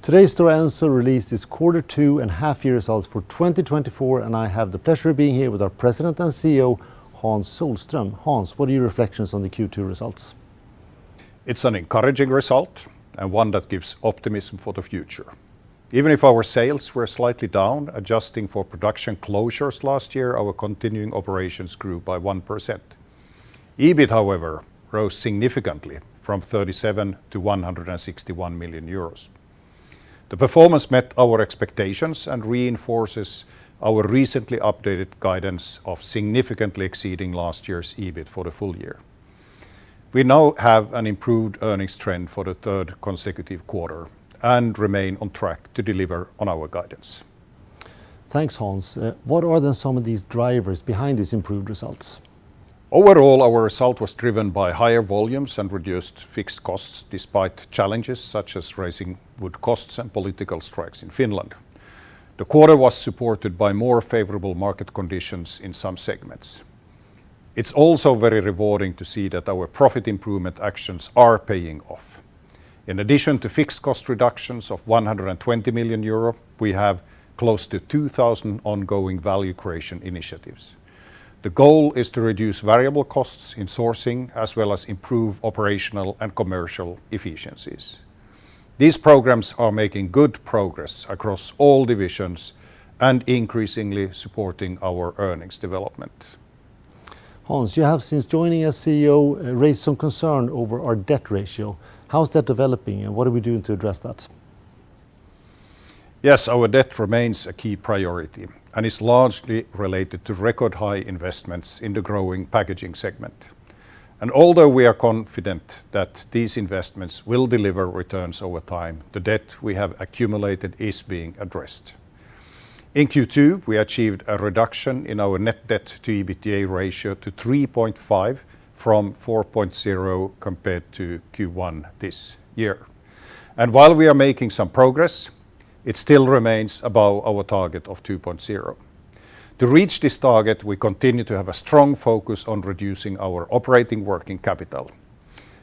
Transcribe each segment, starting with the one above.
Today Stora Enso released its Q2 and half-year results for 2024, and I have the pleasure of being here with our President and CEO, Hans Sohlström. Hans, what are your reflections on the Q2 results? It's an encouraging result and one that gives optimism for the future. Even if our sales were slightly down, adjusting for production closures last year, our continuing operations grew by 1%. EBIT, however, rose significantly from 37 to 161 million euros. The performance met our expectations and reinforces our recently updated guidance of significantly exceeding last year's EBIT for the full year. We now have an improved earnings trend for the third consecutive quarter and remain on track to deliver on our guidance. Thanks, Hans. What are then some of these drivers behind these improved results? Overall, our result was driven by higher volumes and reduced fixed costs, despite challenges such as rising wood costs and political strikes in Finland. The quarter was supported by more favorable market conditions in some segments. It's also very rewarding to see that our profit improvement actions are paying off. In addition to fixed cost reductions of 120 million euro, we have close to 2,000 ongoing value creation initiatives. The goal is to reduce variable costs in sourcing as well as improve operational and commercial efficiencies. These programs are making good progress across all divisions and increasingly supporting our earnings development. Hans, you have since joining as CEO raised some concern over our debt ratio. How's that developing and what are we doing to address that? Yes, our debt remains a key priority and is largely related to record high investments in the growing packaging segment. And although we are confident that these investments will deliver returns over time, the debt we have accumulated is being addressed. In Q2, we achieved a reduction in our net debt to EBITDA ratio to 3.5 from 4.0 compared to Q1 this year. And while we are making some progress, it still remains above our target of 2.0. To reach this target, we continue to have a strong focus on reducing our operating working capital.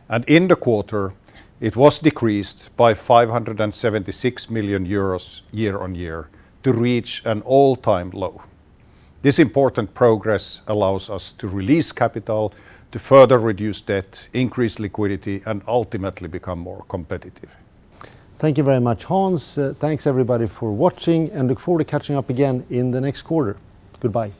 And in the quarter, it was decreased by 576 million euros year on year to reach an all-time low. This important progress allows us to release capital to further reduce debt, increase liquidity, and ultimately become more competitive. Thank you very much, Hans. Thanks everybody for watching and look forward to catching up again in the next quarter. Goodbye.